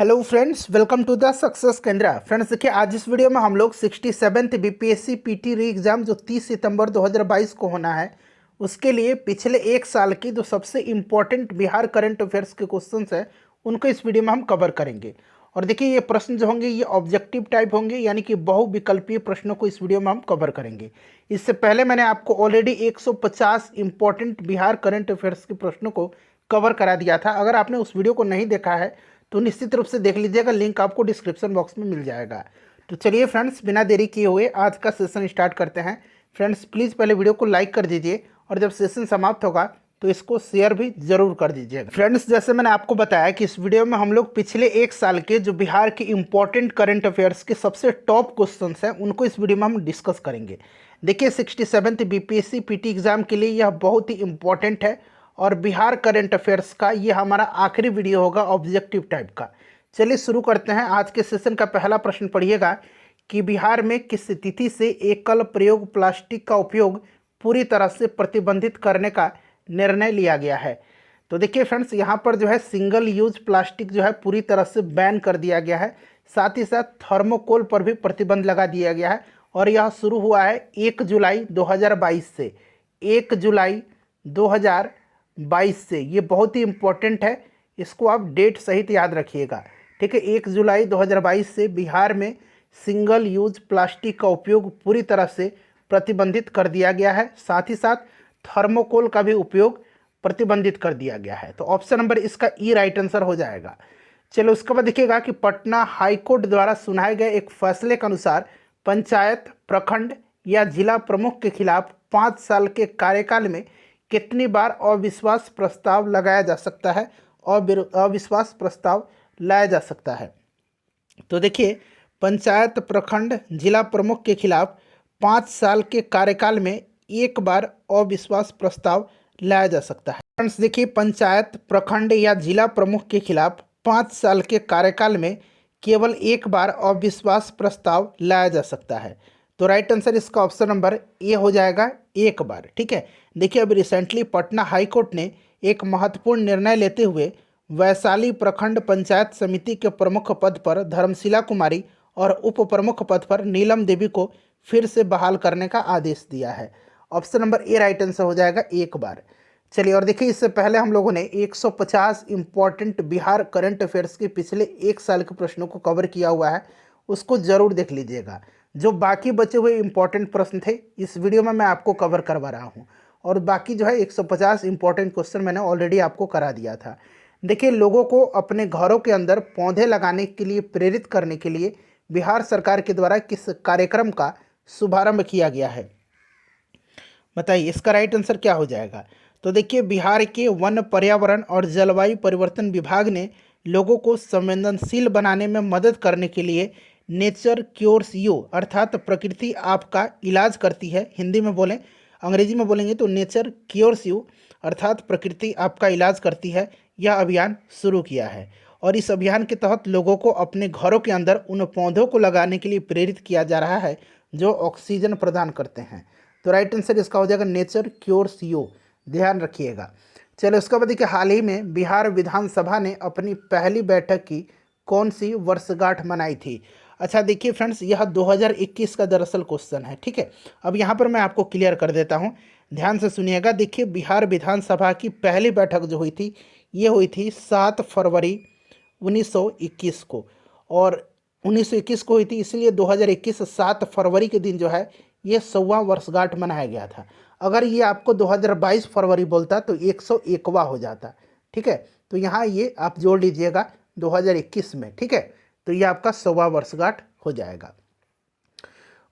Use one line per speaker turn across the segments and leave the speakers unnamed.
Hello friends, welcome to the success Kendra. Friends देखिए, आज इस वीडियो में हम लोग 67th बीपीएससी पीटी री एग्ज़ाम जो 30 सितंबर 2022 को होना है, उसके लिए पिछले एक साल की जो सबसे इम्पोर्टेंट बिहार करंट अफेयर्स के क्वेश्चंस हैं उनको इस वीडियो में हम कवर करेंगे। और देखिए, ये प्रश्न जो होंगे ये ऑब्जेक्टिव टाइप होंगे, यानी कि बहुविकल्पीय प्रश्नों को इस वीडियो में हम कवर करेंगे। इससे पहले मैंने आपको already 150 important Bihar current affairs के प्रश्नों को कवर करा दिया था। अगर आपने उस वीडियो को नहीं देखा है तो निश्चित रूप से देख लीजिएगा, लिंक आपको डिस्क्रिप्शन बॉक्स में मिल जाएगा। तो चलिए फ्रेंड्स, बिना देरी किए हुए आज का सेशन स्टार्ट करते हैं। फ्रेंड्स प्लीज़ पहले वीडियो को लाइक कर दीजिए और जब सेशन समाप्त होगा तो इसको शेयर भी जरूर कर दीजिएगा। फ्रेंड्स, जैसे मैंने आपको बताया कि इस वीडियो में हम लोग पिछले एक साल के जो बिहार के इंपॉर्टेंट करंट अफेयर्स के सबसे टॉप क्वेश्चन हैं उनको इस वीडियो में हम डिस्कस करेंगे। देखिए, 67th बीपीएससी पीटी एग्जाम के लिए यह बहुत ही इंपॉर्टेंट है और बिहार करंट अफेयर्स का ये हमारा आखिरी वीडियो होगा ऑब्जेक्टिव टाइप का। चलिए शुरू करते हैं। आज के सेशन का पहला प्रश्न पढ़िएगा कि बिहार में किस तिथि से एकल प्रयोग प्लास्टिक का उपयोग पूरी तरह से प्रतिबंधित करने का निर्णय लिया गया है। तो देखिए फ्रेंड्स, यहाँ पर जो है सिंगल यूज प्लास्टिक जो है पूरी तरह से बैन कर दिया गया है। साथ ही साथ थर्मोकोल पर भी प्रतिबंध लगा दिया गया है और यह शुरू हुआ है 1 जुलाई 2022 से। 1 जुलाई 2022 से, ये बहुत ही इम्पोर्टेंट है, इसको आप डेट सहित याद रखिएगा। ठीक है, 1 जुलाई 2022 से बिहार में सिंगल यूज प्लास्टिक का उपयोग पूरी तरह से प्रतिबंधित कर दिया गया है। साथ ही साथ थर्मोकोल का भी उपयोग प्रतिबंधित कर दिया गया है। तो ऑप्शन नंबर इसका ई राइट आंसर हो जाएगा। चलो उसके बाद देखिएगा कि पटना हाईकोर्ट द्वारा सुनाए गए एक फैसले के अनुसार पंचायत, प्रखंड या जिला प्रमुख के खिलाफ 5 साल के कार्यकाल में कितनी बार अविश्वास प्रस्ताव लगाया जा सकता है, अविश्वास प्रस्ताव लाया जा सकता है। तो देखिए, पंचायत, प्रखंड, जिला प्रमुख के खिलाफ 5 साल के कार्यकाल में एक बार अविश्वास प्रस्ताव लाया जा सकता है। फ्रेंड्स देखिए, पंचायत, प्रखंड या जिला प्रमुख के खिलाफ 5 साल के कार्यकाल में केवल एक बार अविश्वास प्रस्ताव लाया जा सकता है। तो राइट आंसर इसका ऑप्शन नंबर ए हो जाएगा, एक बार। ठीक है, देखिए अभी रिसेंटली पटना हाई कोर्ट ने एक महत्वपूर्ण निर्णय लेते हुए वैशाली प्रखंड पंचायत समिति के प्रमुख पद पर धर्मशिला कुमारी और उप प्रमुख पद पर नीलम देवी को फिर से बहाल करने का आदेश दिया है। Option number A right answer हो जाएगा, एक बार। चलिए, और देखिए इससे पहले हम लोगों ने 150 इंपॉर्टेंट बिहार करंट अफेयर्स के पिछले एक साल के प्रश्नों को कवर किया हुआ है, उसको ज़रूर देख लीजिएगा। जो बाकी बचे हुए इंपॉर्टेंट प्रश्न थे इस वीडियो में मैं आपको कवर करवा रहा हूँ, और बाकी जो है 150 इंपॉर्टेंट क्वेश्चन मैंने ऑलरेडी आपको करा दिया था। देखिए, लोगों को अपने घरों के अंदर पौधे लगाने के लिए प्रेरित करने के लिए बिहार सरकार के द्वारा किस कार्यक्रम का शुभारंभ किया गया है? बताइए, इसका राइट आंसर क्या हो जाएगा? तो देखिए, बिहार के वन, पर्यावरण और जलवायु परिवर्तन विभाग ने लोगों को संवेदनशील बनाने में मदद करने के लिए नेचर क्योर्स यू अर्थात प्रकृति आपका इलाज करती है, हिंदी में बोलें, अंग्रेजी में बोलेंगे तो नेचर क्योर्स यू अर्थात प्रकृति आपका इलाज करती है, यह अभियान शुरू किया है। और इस अभियान के तहत लोगों को अपने घरों के अंदर उन पौधों को लगाने के लिए प्रेरित किया जा रहा है जो ऑक्सीजन प्रदान करते हैं। तो राइट आंसर इसका हो जाएगा नेचर क्योर्स यू, ध्यान रखिएगा। चलो उसके बाद देखिए, हाल ही में बिहार विधानसभा ने अपनी पहली बैठक की कौन सी वर्षगांठ मनाई थी? अच्छा देखिए फ्रेंड्स, यह 2021 का दरअसल क्वेश्चन है। ठीक है, अब यहाँ पर मैं आपको क्लियर कर देता हूँ, ध्यान से सुनिएगा। देखिए, बिहार विधानसभा की पहली बैठक जो हुई थी ये हुई थी 7 फरवरी 1921 को, और 1921 को हुई थी, इसलिए 2021 7 फरवरी के दिन जो है ये 100वां वर्षगांठ मनाया गया था। अगर ये आपको 2022 फरवरी बोलता तो 101वां हो जाता। ठीक है, तो यहाँ ये आप जोड़ लीजिएगा 2021 में। ठीक है, तो ये आपका 100वां वर्षगांठ हो जाएगा।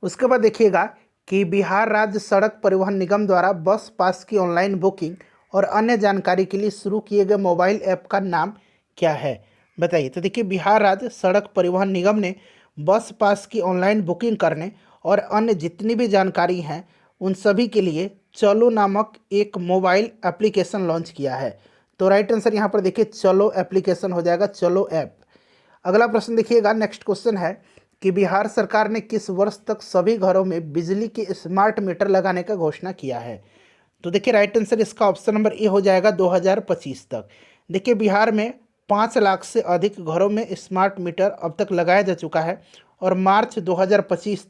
उसके बाद देखिएगा कि बिहार राज्य सड़क परिवहन निगम द्वारा बस पास की ऑनलाइन बुकिंग और अन्य जानकारी के लिए शुरू किए गए मोबाइल ऐप का नाम क्या है? बताइए। तो देखिए, बिहार राज्य सड़क परिवहन निगम ने बस पास की ऑनलाइन बुकिंग करने और अन्य जितनी भी जानकारी हैं उन सभी के लिए चलो नामक एक मोबाइल एप्लीकेशन लॉन्च किया है। तो राइट आंसर यहाँ पर देखिए चलो एप्लीकेशन हो जाएगा, चलो ऐप। अगला प्रश्न देखिएगा, नेक्स्ट क्वेश्चन है कि बिहार सरकार ने किस वर्ष तक सभी घरों में बिजली के स्मार्ट मीटर लगाने का घोषणा किया है? तो देखिए, राइट आंसर इसका ऑप्शन नंबर ए हो जाएगा 2025 तक। देखिए, बिहार में 5 लाख से अधिक घरों में स्मार्ट मीटर अब तक लगाया जा चुका है और मार्च 2025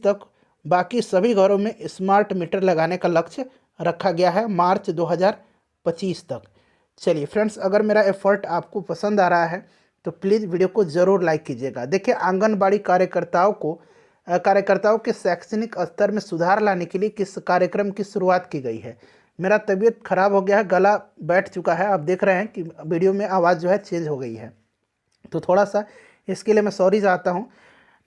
तक बाकी सभी घरों में स्मार्ट मीटर लगाने का लक्ष्य रखा गया है, मार्च 2025 तक। चलिए फ्रेंड्स, अगर मेरा एफर्ट आपको पसंद आ रहा है तो प्लीज़ वीडियो को ज़रूर लाइक कीजिएगा। देखिए, आंगनबाड़ी कार्यकर्ताओं के शैक्षणिक स्तर में सुधार लाने के लिए किस कार्यक्रम की शुरुआत की गई है। मेरा तबीयत खराब हो गया है, गला बैठ चुका है, आप देख रहे हैं कि वीडियो में आवाज़ जो है चेंज हो गई है, तो थोड़ा सा इसके लिए मैं सॉरी चाहता हूँ।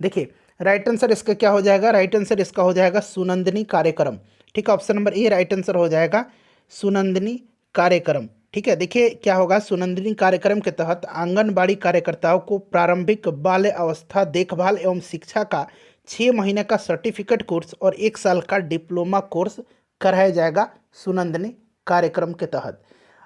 देखिए, राइट आंसर इसका क्या हो जाएगा? राइट आंसर इसका हो जाएगा सुनंदनी कार्यक्रम। ठीक है, option number A right answer हो जाएगा सुनंदनी कार्यक्रम। ठीक है, देखिए क्या होगा, सुनंदनी कार्यक्रम के तहत आंगनबाड़ी कार्यकर्ताओं को प्रारंभिक बाल अवस्था देखभाल एवं शिक्षा का 6 महीने का सर्टिफिकेट कोर्स और 1 साल का डिप्लोमा कोर्स कराया जाएगा सुनंदनी कार्यक्रम के तहत।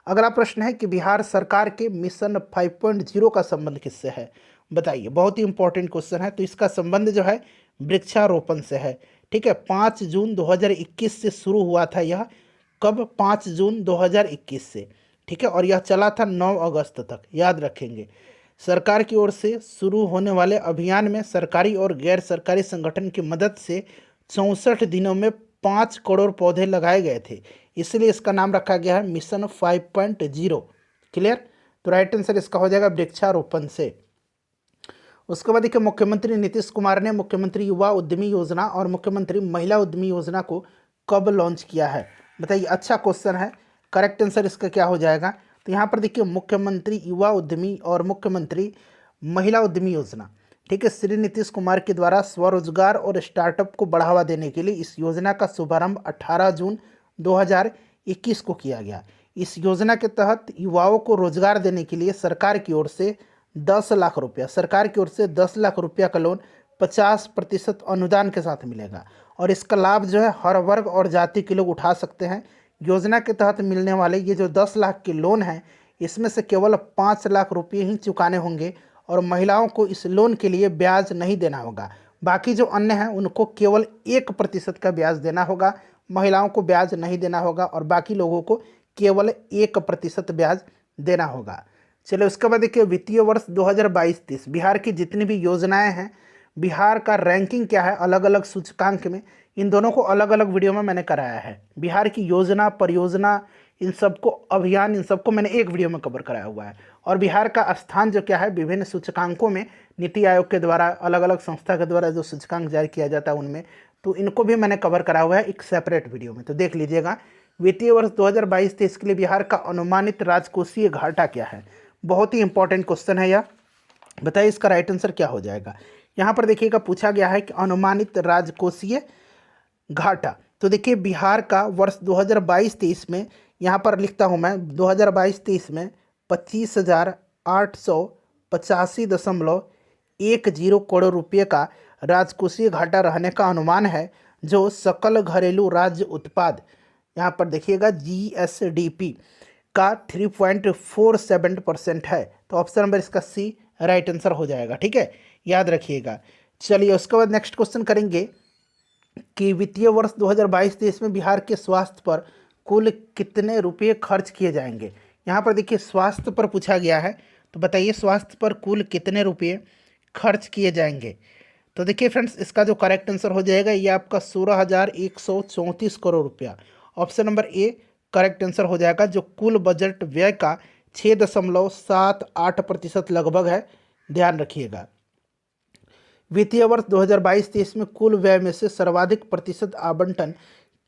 अगला प्रश्न है कि बिहार सरकार के मिशन 5.0 का संबंध किससे है? बताइए, बहुत ही इंपॉर्टेंट क्वेश्चन है। तो इसका संबंध जो है वृक्षारोपण से है। ठीक है, 5 जून 2021 से शुरू हुआ था यह। कब? 5 जून 2021 से। ठीक है, और यह चला था 9 अगस्त तक, याद रखेंगे। सरकार की ओर से शुरू होने वाले अभियान में सरकारी और गैर सरकारी संगठन की मदद से 64 दिनों में 5 करोड़ पौधे लगाए गए थे, इसलिए इसका नाम रखा गया है मिशन 5.0। क्लियर? तो राइट आंसर इसका हो जाएगा वृक्षारोपण से। उसके बाद देखिए, मुख्यमंत्री नीतीश कुमार ने मुख्यमंत्री युवा उद्यमी योजना और मुख्यमंत्री महिला उद्यमी योजना को कब लॉन्च किया है? बताइए, अच्छा क्वेश्चन है। करेक्ट आंसर इसका क्या हो जाएगा? तो यहाँ पर देखिए, मुख्यमंत्री युवा उद्यमी और मुख्यमंत्री महिला उद्यमी योजना, ठीक है, श्री नीतीश कुमार के द्वारा स्वरोजगार और स्टार्टअप को बढ़ावा देने के लिए इस योजना का शुभारंभ 18 जून 2021 को किया गया। इस योजना के तहत युवाओं को रोजगार देने के लिए सरकार की ओर से 10 लाख रुपया का लोन 50% अनुदान के साथ मिलेगा और इसका लाभ जो है हर वर्ग और जाति के लोग उठा सकते हैं। योजना के तहत मिलने वाले ये जो 10 लाख के लोन है, इसमें से केवल 5 लाख रुपये ही चुकाने होंगे और महिलाओं को इस लोन के लिए ब्याज नहीं देना होगा। बाकी जो अन्य हैं उनको केवल 1% का ब्याज देना होगा, महिलाओं को ब्याज नहीं देना होगा और बाकी लोगों को केवल 1% ब्याज देना होगा। चलिए, उसके बाद देखिए, वित्तीय वर्ष 2022-23 बिहार की जितनी भी योजनाएं हैं, बिहार का रैंकिंग क्या है अलग अलग सूचकांक में, इन दोनों को अलग अलग वीडियो में मैंने कराया है। बिहार की योजना, परियोजना, इन सबको, अभियान, इन सबको मैंने एक वीडियो में कवर कराया हुआ है। और बिहार का स्थान जो क्या है विभिन्न सूचकांकों में, नीति आयोग के द्वारा, अलग अलग संस्था के द्वारा जो सूचकांक जारी किया जाता है उनमें, तो इनको भी मैंने कवर कराया हुआ है एक सेपरेट वीडियो में, तो देख लीजिएगा। वित्तीय वर्ष 2022-23 के लिए बिहार का अनुमानित राजकोषीय घाटा क्या है? बहुत ही इंपॉर्टेंट क्वेश्चन है यह। बताइए, इसका राइट आंसर क्या हो जाएगा? यहाँ पर देखिएगा, पूछा गया है कि अनुमानित राजकोषीय घाटा। तो देखिए, बिहार का वर्ष 2022-23 में, यहाँ पर लिखता हूँ मैं, 2022-23 में 25,885.10 करोड़ रुपये का राजकोषीय घाटा रहने का अनुमान है, जो सकल घरेलू राज्य उत्पाद, यहाँ पर देखिएगा GSDP का 3.47% है। तो ऑप्शन नंबर इसका सी राइट आंसर हो जाएगा। ठीक है, याद रखिएगा। चलिए, उसके बाद नेक्स्ट क्वेश्चन करेंगे कि वित्तीय वर्ष 2022-23 में बिहार के स्वास्थ्य पर कुल कितने रुपये खर्च किए जाएंगे? यहाँ पर देखिए, स्वास्थ्य पर पूछा गया है, तो बताइए स्वास्थ्य पर कुल कितने रुपये खर्च किए जाएंगे? तो देखिए फ्रेंड्स, इसका जो करेक्ट आंसर हो जाएगा ये आपका 16,134 करोड़ रुपया। Option number A correct answer हो जाएगा, जो कुल बजट व्यय का 6.78% लगभग है। ध्यान रखिएगा। वित्तीय वर्ष 2022-23 में कुल व्यय में से सर्वाधिक प्रतिशत आवंटन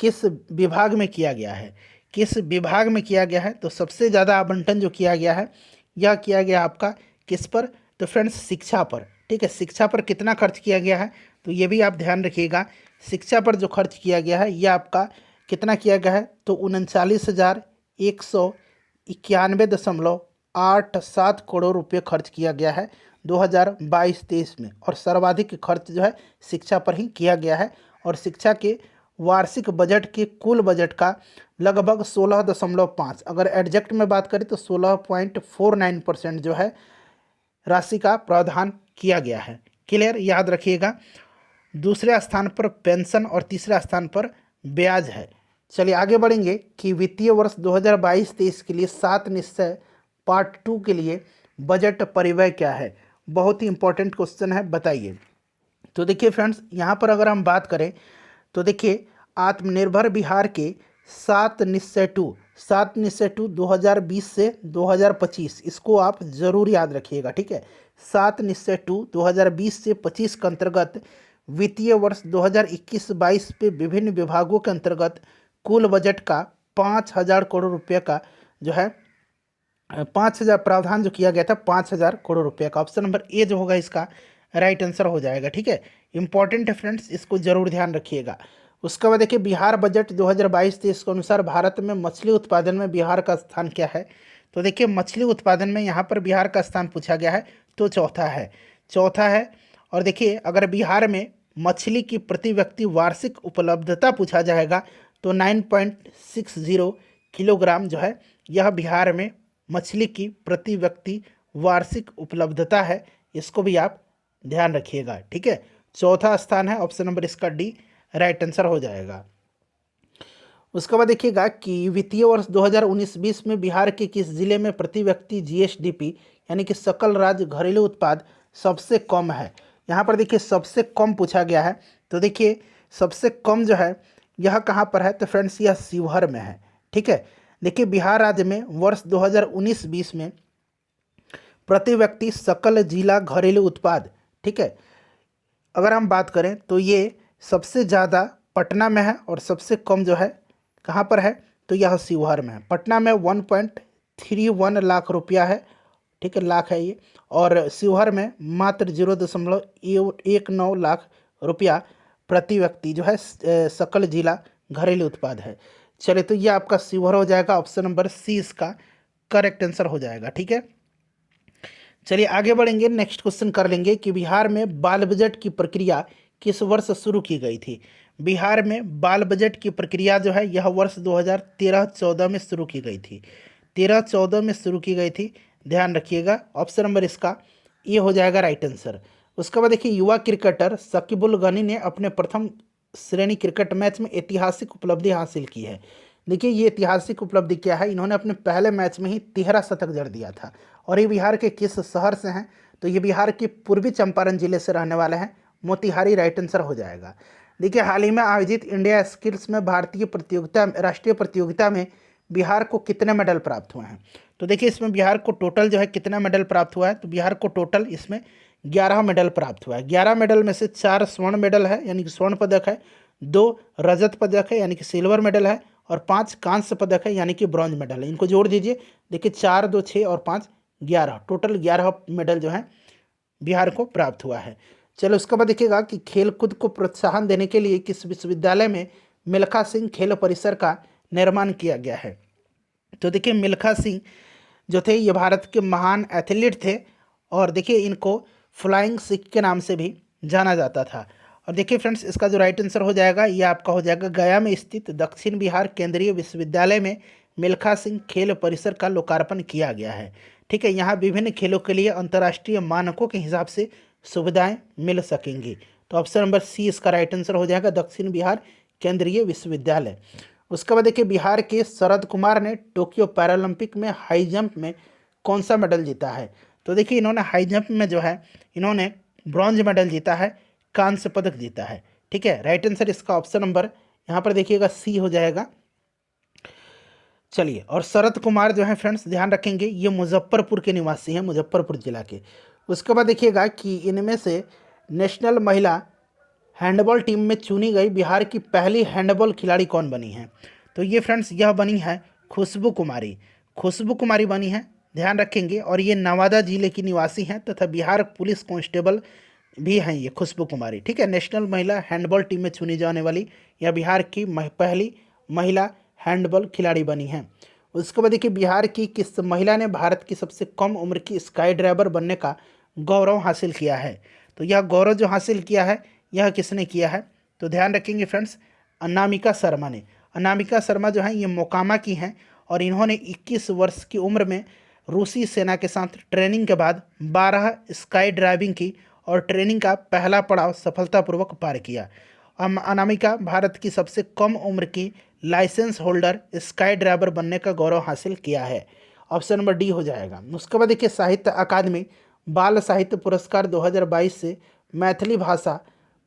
किस विभाग में किया गया है? किस विभाग में किया गया है? तो सबसे ज़्यादा आवंटन जो किया गया है, यह किया गया आपका किस पर? तो फ्रेंड्स, शिक्षा पर। ठीक है, शिक्षा पर कितना खर्च किया गया है, तो ये भी आप ध्यान रखिएगा। शिक्षा पर जो खर्च किया गया है, यह आपका कितना किया गया है? तो 39,191.87 करोड़ रुपये खर्च किया गया है 2022-23 में। और सर्वाधिक खर्च जो है शिक्षा पर ही किया गया है और शिक्षा के वार्षिक बजट के कुल बजट का लगभग 16.5, अगर एडजेक्ट में बात करें तो 16.49% जो है राशि का प्रावधान किया गया है। क्लियर? याद रखिएगा। दूसरे स्थान पर पेंशन और तीसरे स्थान पर ब्याज है। चलिए आगे बढ़ेंगे कि वित्तीय वर्ष 2022-23 के लिए 7 निश्चय पार्ट 2 के लिए बजट परिव्यय क्या है, बहुत ही इंपॉर्टेंट क्वेश्चन है, बताइए। तो देखिए फ्रेंड्स, यहाँ पर अगर हम बात करें तो देखिए आत्मनिर्भर बिहार के 7 निश्चय टू 2020 से 2025, इसको आप जरूर याद रखिएगा, ठीक है। 7 निश्चय टू 2020 से 25 के अंतर्गत वित्तीय वर्ष 2021-22 पे विभिन्न विभागों के अंतर्गत कुल बजट का 5,000 करोड़ रुपये का जो है 5,000 प्रावधान जो किया गया था 5,000 करोड़ रुपये का। ऑप्शन नंबर ए जो होगा इसका राइट आंसर हो जाएगा, ठीक है। इंपॉर्टेंट है फ्रेंड्स, इसको जरूर ध्यान रखिएगा। उसके बाद देखिए बिहार बजट 2022-23 के अनुसार भारत में मछली उत्पादन में बिहार का स्थान क्या है। तो देखिए मछली उत्पादन में यहाँ पर बिहार का स्थान पूछा गया है, तो चौथा है। और देखिए अगर बिहार में मछली की प्रति व्यक्ति वार्षिक उपलब्धता पूछा जाएगा तो 9.60 किलोग्राम जो है यह बिहार में मछली की प्रति व्यक्ति वार्षिक उपलब्धता है, इसको भी आप ध्यान रखिएगा, ठीक है। चौथा स्थान है, ऑप्शन नंबर इसका डी राइट आंसर हो जाएगा। उसके बाद देखिएगा कि वित्तीय वर्ष 2019-20 में बिहार के किस जिले में प्रति व्यक्ति जीएसडीपी यानी कि सकल राज्य घरेलू उत्पाद सबसे कम है। यहाँ पर देखिए सबसे कम पूछा गया है, तो देखिए सबसे कम जो है यह कहाँ पर है, तो फ्रेंड्स यह शिवहर में है, ठीक है। देखिए बिहार राज्य में वर्ष 2019-20 में प्रति व्यक्ति सकल जिला घरेलू उत्पाद, ठीक है, अगर हम बात करें तो ये सबसे ज़्यादा पटना में है और सबसे कम जो है कहाँ पर है, तो यह शिवहर में है। पटना में 1.31 लाख रुपया है, ठीक है, लाख है ये, और शिवहर में मात्र 0.19 लाख रुपया प्रति व्यक्ति जो है सकल जिला घरेलू उत्पाद है। चलिए तो ये आपका शिवहर हो जाएगा, ऑप्शन नंबर सी इसका करेक्ट आंसर हो जाएगा, ठीक है। चलिए आगे बढ़ेंगे, नेक्स्ट क्वेश्चन कर लेंगे कि बिहार में बाल बजट की प्रक्रिया किस वर्ष शुरू की गई थी। बिहार में बाल बजट की प्रक्रिया जो है यह वर्ष 2013-14 में शुरू की गई थी, 13-14 में शुरू की गई थी, ध्यान रखिएगा। ऑप्शन नंबर इसका ये हो जाएगा राइट आंसर। उसके बाद देखिए युवा क्रिकेटर शकीबुल गनी ने अपने प्रथम श्रेणी क्रिकेट मैच में ऐतिहासिक उपलब्धि हासिल की है। देखिए ये ऐतिहासिक उपलब्धि क्या है, इन्होंने अपने पहले मैच में ही 13 शतक जड़ दिया था। और ये बिहार के किस शहर से हैं, तो ये बिहार के पूर्वी चंपारण जिले से रहने वाले हैं, मोतिहारी राइट आंसर हो जाएगा। देखिए हाल ही में आयोजित इंडिया स्किल्स में भारतीय प्रतियोगिता राष्ट्रीय प्रतियोगिता में बिहार को कितने मेडल प्राप्त हुए हैं। तो देखिए इसमें बिहार को टोटल जो है कितना मेडल प्राप्त हुआ है, तो बिहार को टोटल इसमें 11 मेडल प्राप्त हुआ है। 11 मेडल में से 4 स्वर्ण मेडल है यानी कि स्वर्ण पदक है, 2 रजत पदक है यानी कि सिल्वर मेडल है, और 5 कांस्य पदक है यानी कि ब्रॉन्ज मेडल है। इनको जोड़ दीजिए, देखिए 4, 2, 6 और 5 11, टोटल 11 मेडल जो है बिहार को प्राप्त हुआ है। चलो उसके बाद देखिएगा कि खेलकूद को प्रोत्साहन देने के लिए किस विश्वविद्यालय में मिल्खा सिंह खेल परिसर का निर्माण किया गया है। तो देखिए मिल्खा सिंह जो थे ये भारत के महान एथलीट थे, और देखिए इनको फ्लाइंग सिख के नाम से भी जाना जाता था। और देखिए फ्रेंड्स इसका जो राइट आंसर हो जाएगा ये आपका हो जाएगा गया में स्थित दक्षिण बिहार केंद्रीय विश्वविद्यालय में मिल्खा सिंह खेल परिसर का लोकार्पण किया गया है, ठीक है। यहाँ विभिन्न खेलों के लिए अंतर्राष्ट्रीय मानकों के हिसाब से सुविधाएं मिल सकेंगी। तो ऑप्शन नंबर सी इसका राइट आंसर हो जाएगा, दक्षिण बिहार केंद्रीय विश्वविद्यालय। उसके बाद देखिए बिहार के शरद कुमार ने टोक्यो पैरालंपिक में हाई जंप में कौन सा मेडल जीता है। तो देखिए इन्होंने हाई जंप में जो है इन्होंने ब्रॉन्ज मेडल जीता है, कांस्य पदक जीता है, ठीक है। राइट आंसर इसका ऑप्शन नंबर यहाँ पर देखिएगा सी हो जाएगा। चलिए, और शरद कुमार जो है फ्रेंड्स ध्यान रखेंगे ये मुजफ्फरपुर के निवासी हैं, मुजफ्फरपुर जिला के। उसके बाद देखिएगा कि इनमें से नेशनल महिला हैंडबॉल टीम में चुनी गई बिहार की पहली हैंडबॉल खिलाड़ी कौन बनी है। तो ये फ्रेंड्स यह बनी है खुशबू कुमारी, खुशबू कुमारी बनी है, ध्यान रखेंगे। और ये नवादा जिले की निवासी हैं तथा बिहार पुलिस कांस्टेबल भी हैं ये खुशबू कुमारी, ठीक है। नेशनल महिला हैंडबॉल टीम में चुनी जाने वाली यह बिहार की पहली महिला हैंडबॉल खिलाड़ी बनी है। उसके बाद देखिए बिहार की किस महिला ने भारत की सबसे कम उम्र की स्काई ड्राइवर बनने का गौरव हासिल किया है। तो यह गौरव जो हासिल किया है यह किसने किया है, तो ध्यान रखेंगे फ्रेंड्स अनामिका शर्मा ने। अनामिका शर्मा जो है ये मोकामा की हैं, और इन्होंने 21 वर्ष की उम्र में रूसी सेना के साथ ट्रेनिंग के बाद 12 स्काई ड्राइविंग की और ट्रेनिंग का पहला पड़ाव सफलतापूर्वक पार किया। अनामिका भारत की सबसे कम उम्र की लाइसेंस होल्डर स्काई ड्राइवर बनने का गौरव हासिल किया है। ऑप्शन नंबर डी हो जाएगा। उसके बाद देखिए साहित्य अकादमी बाल साहित्य पुरस्कार 2022 से मैथिली भाषा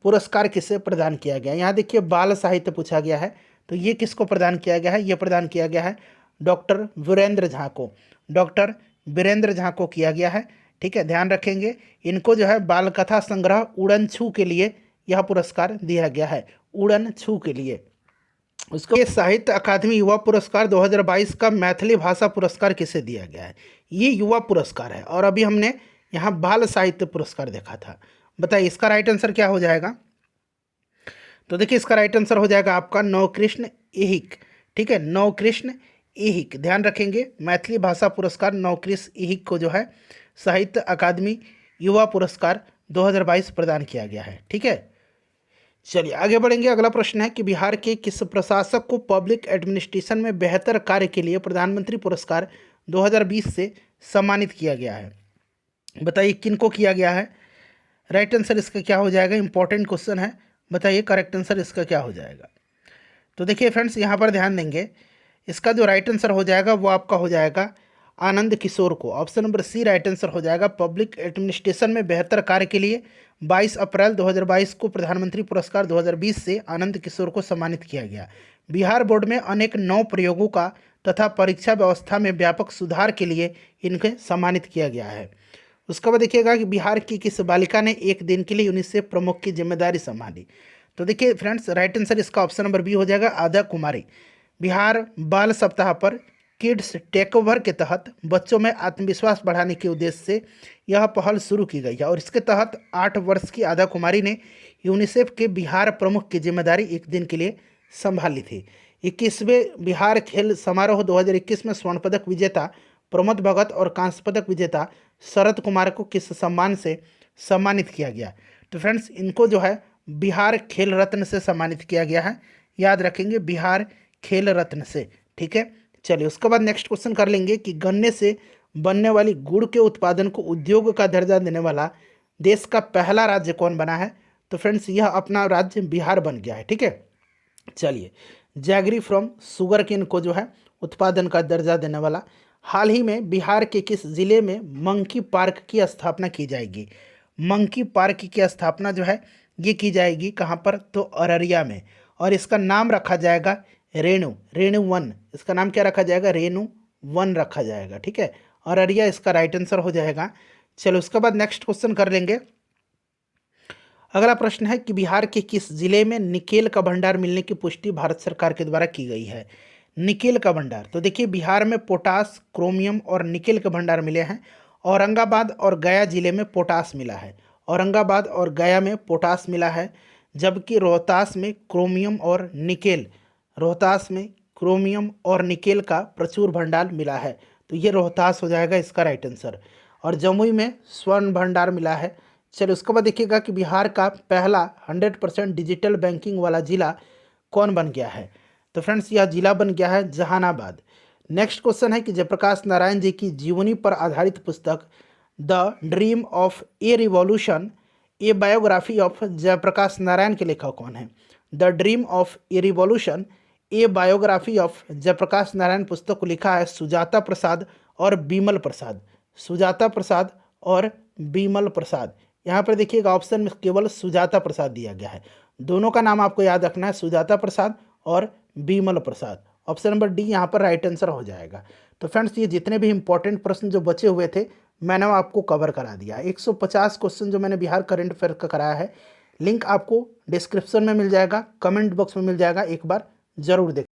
पुरस्कार किसे प्रदान किया गया। यहाँ देखिए बाल साहित्य पूछा गया है, तो ये किसको प्रदान किया गया है, ये प्रदान किया गया है डॉक्टर वीरेंद्र झा को, डॉक्टर वीरेंद्र झा को किया गया है। ठीक है, ध्यान रखेंगे इनको जो है बाल कथा संग्रह उड़न छू के लिए यह पुरस्कार दिया गया है, उड़न छू के लिए। उसके साहित्य अकादमी युवा पुरस्कार 2022 का मैथिली भाषा पुरस्कार किसे दिया गया है, ये युवा पुरस्कार है। और अभी हमने यहाँ बाल साहित्य पुरस्कार देखा था। बताइए इसका राइट आंसर क्या हो जाएगा। तो देखिए इसका राइट आंसर हो जाएगा आपका नवकृष्ण ऐहिक। ठीक है, नवकृष्ण ऐहिक, ध्यान रखेंगे मैथिली भाषा पुरस्कार नवकृष्ण ऐहिक को जो है साहित्य अकादमी युवा पुरस्कार 2022 प्रदान किया गया है। ठीक है, चलिए आगे बढ़ेंगे। अगला प्रश्न है कि बिहार के किस प्रशासक को पब्लिक एडमिनिस्ट्रेशन में बेहतर कार्य के लिए प्रधानमंत्री पुरस्कार 2020 से सम्मानित किया गया है। बताइए किनको किया गया है। राइट आंसर इसका क्या हो जाएगा, इंपॉर्टेंट क्वेश्चन है, बताइए करेक्ट आंसर इसका क्या हो जाएगा। तो देखिए फ्रेंड्स यहाँ पर ध्यान देंगे, इसका जो राइट आंसर हो जाएगा वो आपका हो जाएगा आनंद किशोर को। Option number C right answer हो जाएगा। पब्लिक एडमिनिस्ट्रेशन में बेहतर कार्य के लिए 22 अप्रैल 2022 को प्रधानमंत्री पुरस्कार 2020 से आनंद किशोर को सम्मानित किया गया। बिहार बोर्ड में अनेक नौ प्रयोगों का तथा परीक्षा व्यवस्था में व्यापक सुधार के लिए इनके सम्मानित किया गया है। उसके बाद देखिएगा कि बिहार की किस बालिका ने एक दिन के लिए यूनिसेफ प्रमुख की जिम्मेदारी संभाली। तो देखिए फ्रेंड्स राइट आंसर इसका ऑप्शन नंबर बी हो जाएगा आदा कुमारी। बिहार बाल सप्ताह पर किड्स टेक ओवर के तहत बच्चों में आत्मविश्वास बढ़ाने के उद्देश्य से यह पहल शुरू की गई है और इसके तहत 8 वर्ष की आदा कुमारी ने यूनिसेफ के बिहार प्रमुख की जिम्मेदारी एक दिन के लिए संभाली थी। 21वें बिहार खेल समारोह 2021 में स्वर्ण पदक विजेता प्रमोद भगत और कांस्य पदक विजेता शरद कुमार को किस सम्मान से सम्मानित किया गया। तो फ्रेंड्स इनको जो है बिहार खेल रत्न से सम्मानित किया गया है, याद रखेंगे बिहार खेल रत्न से। ठीक है, चलिए उसके बाद नेक्स्ट क्वेश्चन कर लेंगे कि गन्ने से बनने वाली गुड़ के उत्पादन को उद्योग का दर्जा देने वाला देश का पहला राज्य कौन बना है। तो फ्रेंड्स यह अपना राज्य बिहार बन गया है। ठीक है, चलिए जैगरी फ्रॉम शुगर केन को जो है उत्पादन का दर्जा देने वाला। हाल ही में बिहार के किस जिले में मंकी पार्क की स्थापना की जाएगी। मंकी पार्क की स्थापना जो है ये की जाएगी कहाँ पर, तो अररिया में, और इसका नाम रखा जाएगा रेणु वन। इसका नाम क्या रखा जाएगा, रेणु वन रखा जाएगा। ठीक है, अररिया इसका राइट आंसर हो जाएगा। चलो उसके बाद नेक्स्ट क्वेश्चन कर लेंगे। अगला प्रश्न है कि बिहार के किस जिले में निकेल का भंडार मिलने की पुष्टि भारत सरकार के द्वारा की गई है। निकेल का भंडार, तो देखिए बिहार में पोटास, क्रोमियम और निकेल के भंडार मिले हैं। औरंगाबाद और गया जिले में पोटास मिला है, औरंगाबाद और गया में पोटास मिला है, जबकि रोहतास में क्रोमियम और निकेल, रोहतास में क्रोमियम और निकेल का प्रचुर भंडार मिला है। तो ये रोहतास हो जाएगा इसका राइट आंसर। और जमुई में स्वर्ण भंडार मिला है। चलिए उसके बाद देखिएगा कि बिहार का पहला 100% डिजिटल बैंकिंग वाला जिला कौन बन गया है। तो फ्रेंड्स यह जिला बन गया है जहानाबाद। नेक्स्ट क्वेश्चन है कि जयप्रकाश नारायण जी की जीवनी पर आधारित पुस्तक the dream of a revolution a biography of Jayaprakash Narayan के लेखक कौन है। The dream of a revolution a biography of Jayaprakash Narayan पुस्तक को लिखा है सुजाता प्रसाद और बीमल प्रसाद, सुजाता प्रसाद और बीमल प्रसाद। यहाँ पर देखिएगा ऑप्शन में केवल सुजाता प्रसाद दिया गया है, दोनों का नाम आपको याद रखना है, सुजाता प्रसाद और बीमल प्रसाद। ऑप्शन नंबर डी यहाँ पर राइट आंसर हो जाएगा। तो फ्रेंड्स ये जितने भी इंपॉर्टेंट प्रश्न जो बचे हुए थे मैंने आपको कवर करा दिया। 150 क्वेश्चन जो मैंने बिहार करंट अफेयर का कराया है, लिंक आपको डिस्क्रिप्शन में मिल जाएगा, कमेंट बॉक्स में मिल जाएगा, एक बार जरूर देखें।